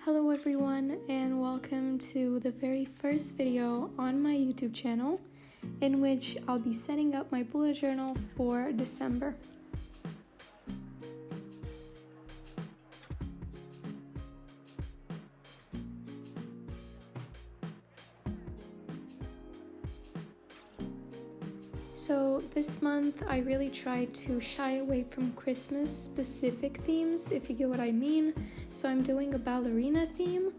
Hello everyone, and welcome to the very first video on my YouTube channel in which I'll be setting up my bullet journal for December. So this month I really tried to shy away from Christmas specific themes, if you get what I mean. So I'm doing a ballerina theme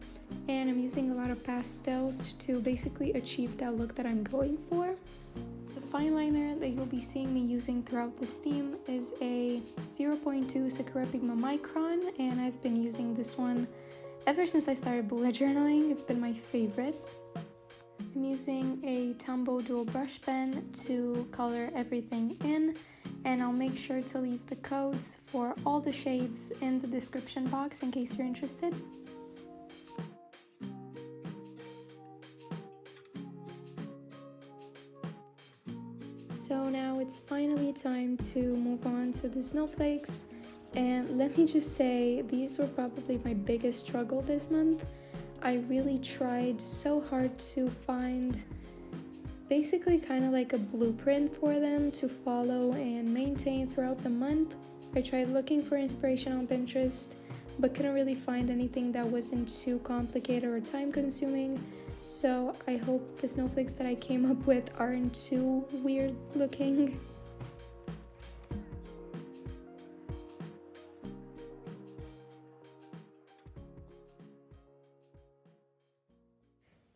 and I'm using a lot of pastels to basically achieve that look that I'm going for. The fine liner that you'll be seeing me using throughout this theme is a 0.2 Sakura Pigma Micron, and I've been using this one ever since I started bullet journaling. It's been my favorite. I'm using a Tombow dual brush pen to color everything in, and I'll make sure to leave the codes for all the shades in the description box in case you're interested. So now it's finally time to move on to the snowflakes, and let me just say these were probably my biggest struggle this month. I really tried so hard to find basically kind of like a blueprint for them to follow and maintain throughout the month. I tried looking for inspiration on Pinterest, but couldn't really find anything that wasn't too complicated or time consuming. So I hope the snowflakes that I came up with aren't too weird looking.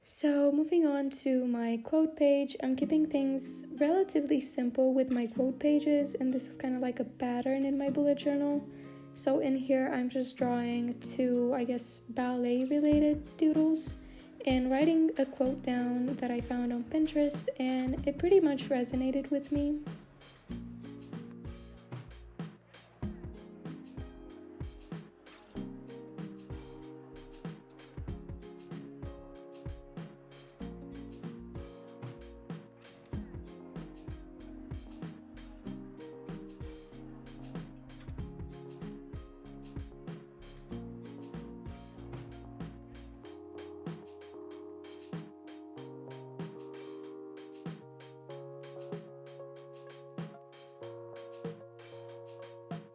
So moving on to my quote page, I'm keeping things relatively simple with my quote pages, and this is kind of like a pattern in my bullet journal. So in here I'm just drawing two, I guess, ballet related doodles and writing a quote down that I found on Pinterest, and it pretty much resonated with me.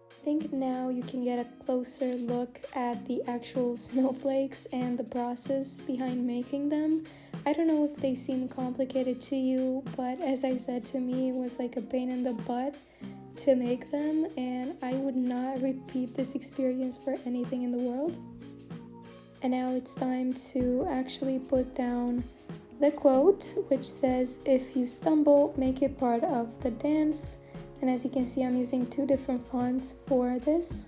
I think now you can get a closer look at the actual snowflakes and the process behind making them. I don't know if they seem complicated to you, but as I said, to me it was like a pain in the butt to make them, and I would not repeat this experience for anything in the world. And now it's time to actually put down the quote, which says, "If you stumble, make it part of the dance." And as you can see, I'm using two different fonts for this.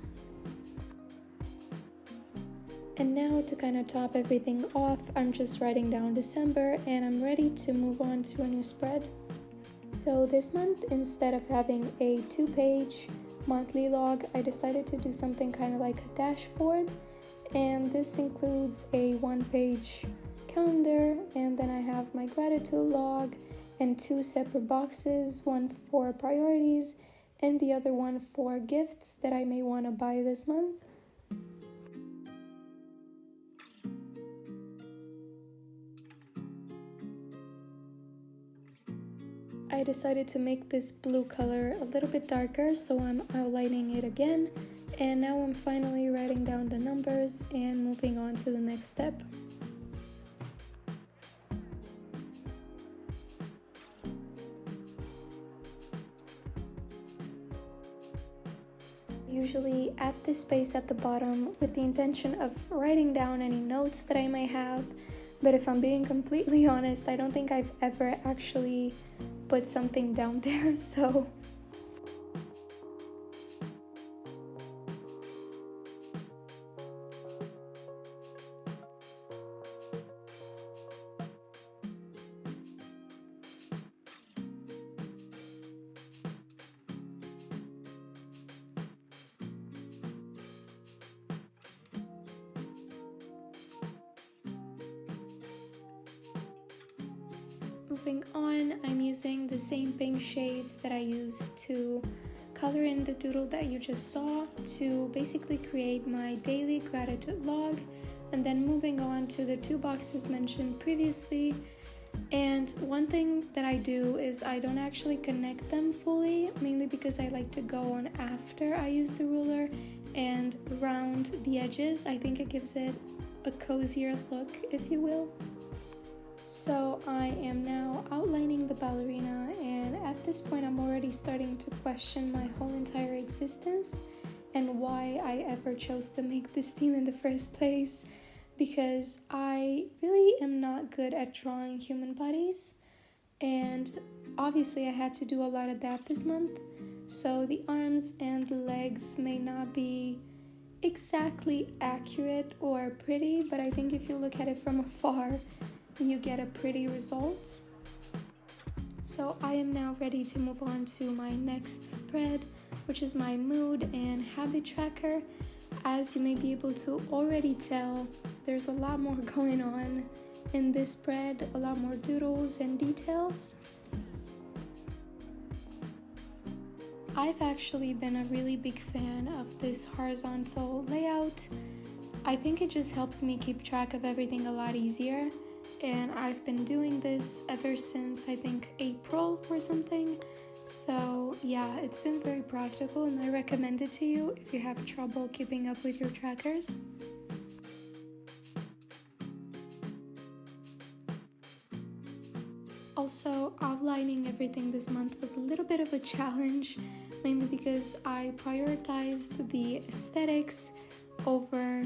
And now to kind of top everything off, I'm just writing down December and I'm ready to move on to a new spread. So this month, instead of having a 2-page monthly log, I decided to do something kind of like a dashboard. And this includes a 1-page calendar, and then I have my gratitude log and 2 separate boxes, one for priorities and the other one for gifts that I may want to buy this month. I decided to make this blue color a little bit darker, so I'm outlining it again, and now I'm finally writing down the numbers and moving on to the next step. Usually add this space at the bottom with the intention of writing down any notes that I may have, but if I'm being completely honest, I don't think I've ever actually put something down there, so moving on, I'm using the same pink shade that I used to color in the doodle that you just saw to basically create my daily gratitude log, and then moving on to the 2 boxes mentioned previously. And one thing that I do is I don't actually connect them fully, mainly because I like to go on after I use the ruler and round the edges. I think it gives it a cozier look, if you will. So I am now outlining the ballerina, and at this point I'm already starting to question my whole entire existence and why I ever chose to make this theme in the first place, because I really am not good at drawing human bodies, and obviously I had to do a lot of that this month, so the arms and the legs may not be exactly accurate or pretty, but I think if you look at it from afar, you get a pretty result. So I am now ready to move on to my next spread, which is my mood and habit tracker. As you may be able to already tell, there's a lot more going on in this spread, a lot more doodles and details. I've actually been a really big fan of this horizontal layout. I think it just helps me keep track of everything a lot easier, and I've been doing this ever since I think April or something. So yeah, it's been very practical, and I recommend it to you if you have trouble keeping up with your trackers. Also, outlining everything this month was a little bit of a challenge, mainly because I prioritized the aesthetics over,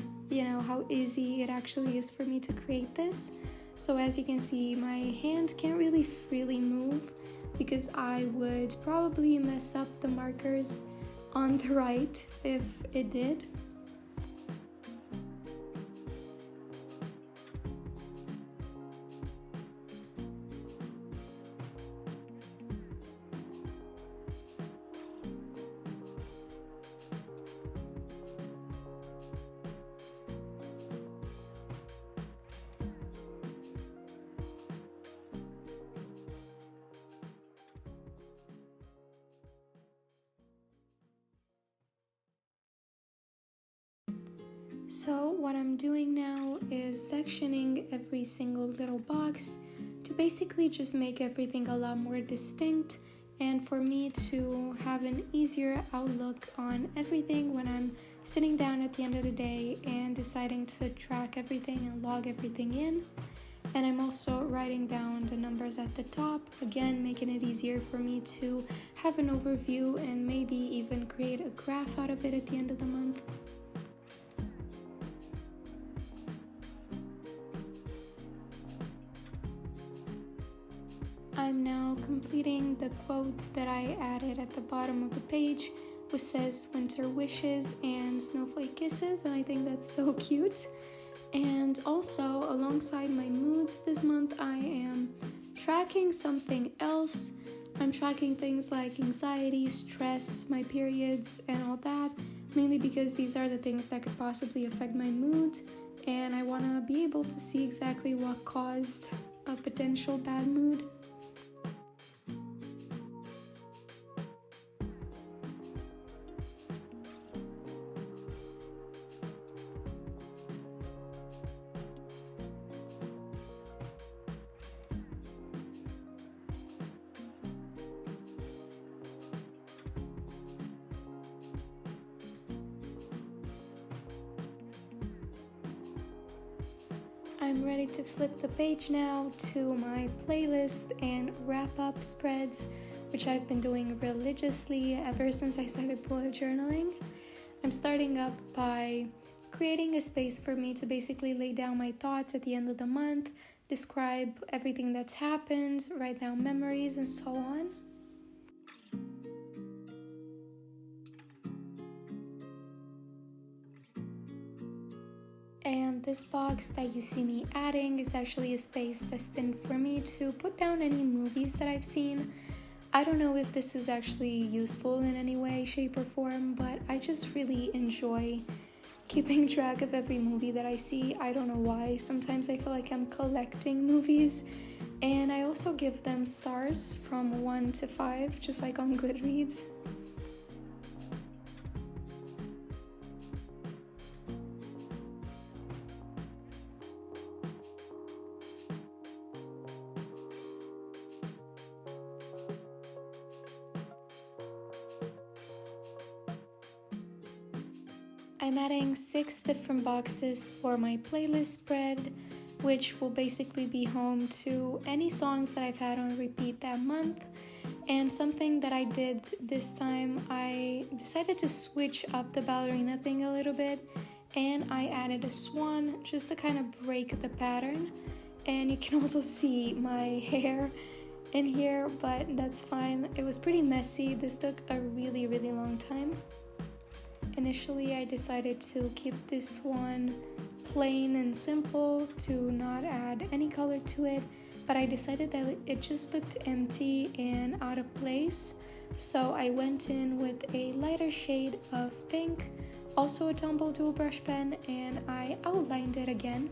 how easy it actually is for me to create this. So as you can see, my hand can't really freely move because I would probably mess up the markers on the right if it did. So what I'm doing now is sectioning every single little box to basically just make everything a lot more distinct, and for me to have an easier outlook on everything when I'm sitting down at the end of the day and deciding to track everything and log everything in. And I'm also writing down the numbers at the top, again making it easier for me to have an overview and maybe even create a graph out of it at the end of the month. I'm now completing the quote that I added at the bottom of the page, which says winter wishes and snowflake kisses, and I think that's so cute. And also, alongside my moods this month, I am tracking something else. I'm tracking things like anxiety, stress, my periods, and all that, mainly because these are the things that could possibly affect my mood, and I want to be able to see exactly what caused a potential bad mood. I'm ready to flip the page now to my playlist and wrap up spreads, which I've been doing religiously ever since I started bullet journaling. I'm starting up by creating a space for me to basically lay down my thoughts at the end of the month, describe everything that's happened, write down memories, and so on. And this box that you see me adding is actually a space destined for me to put down any movies that I've seen. I don't know if this is actually useful in any way, shape, or form, but I just really enjoy keeping track of every movie that I see. I don't know why. Sometimes I feel like I'm collecting movies, and I also give them stars from 1 to 5, just like on Goodreads. I'm adding 6 different boxes for my playlist spread, which will basically be home to any songs that I've had on repeat that month. And something that I did this time, I decided to switch up the ballerina thing a little bit, and I added a swan just to kind of break the pattern. And you can also see my hair in here, but that's fine. It was pretty messy. This took a really long time. Initially, I decided to keep this swan plain and simple, to not add any color to it, but I decided that it just looked empty and out of place, so I went in with a lighter shade of pink, also a Tombow dual brush pen, and I outlined it again.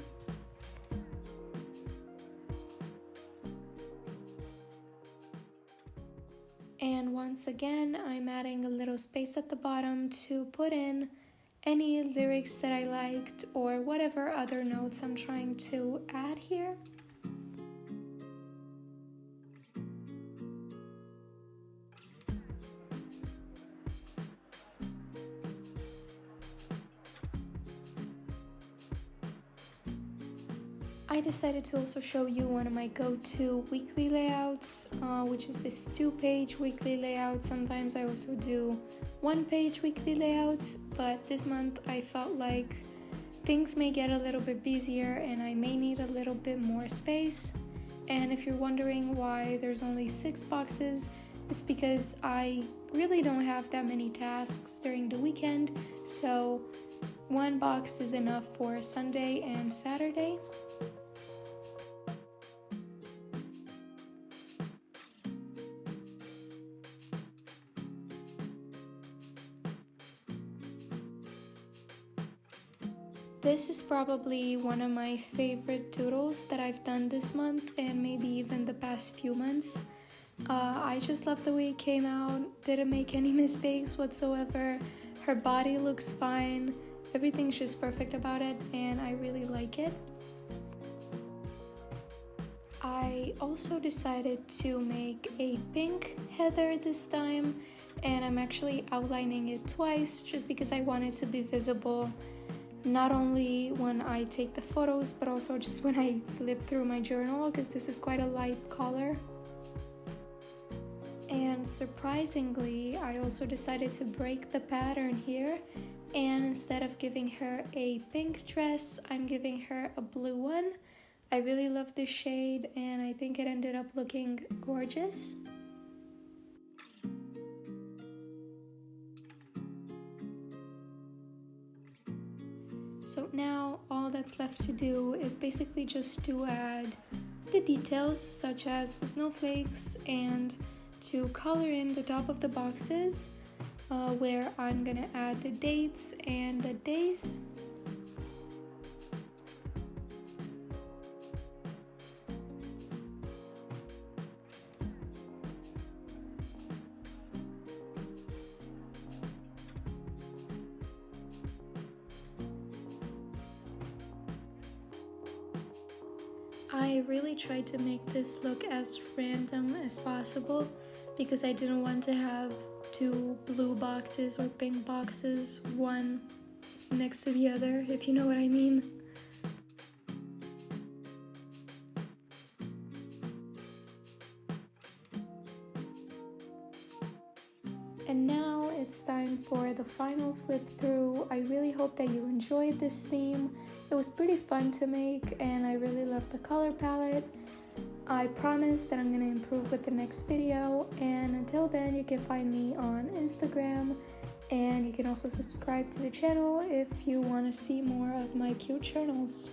And once again, I'm adding a little space at the bottom to put in any lyrics that I liked or whatever other notes I'm trying to add here. I decided to also show you one of my go-to weekly layouts, which is this 2-page weekly layout. Sometimes I also do 1-page weekly layouts, but this month I felt like things may get a little bit busier and I may need a little bit more space. And if you're wondering why there's only 6 boxes, it's because I really don't have that many tasks during the weekend, so 1 box is enough for Sunday and Saturday. This is probably one of my favorite doodles that I've done this month and maybe even the past few months. I just love the way it came out, didn't make any mistakes whatsoever. Her body looks fine, everything's just perfect about it, and I really like it. I also decided to make a pink heather this time, and I'm actually outlining it twice just because I want it to be visible, not only when I take the photos, but also just when I flip through my journal, because this is quite a light color. And surprisingly, I also decided to break the pattern here, and instead of giving her a pink dress, I'm giving her a blue one. I really love this shade, and I think it ended up looking gorgeous. So now all that's left to do is basically just to add the details such as the snowflakes and to color in the top of the boxes where I'm gonna add the dates and the days. I really tried to make this look as random as possible because I didn't want to have 2 blue boxes or pink boxes, one next to the other, if you know what I mean. And now it's time for the final flip through. I really hope that you enjoyed this theme. It was pretty fun to make and I really love the color palette. I promise that I'm gonna improve with the next video, and until then you can find me on Instagram, and you can also subscribe to the channel if you want to see more of my cute journals.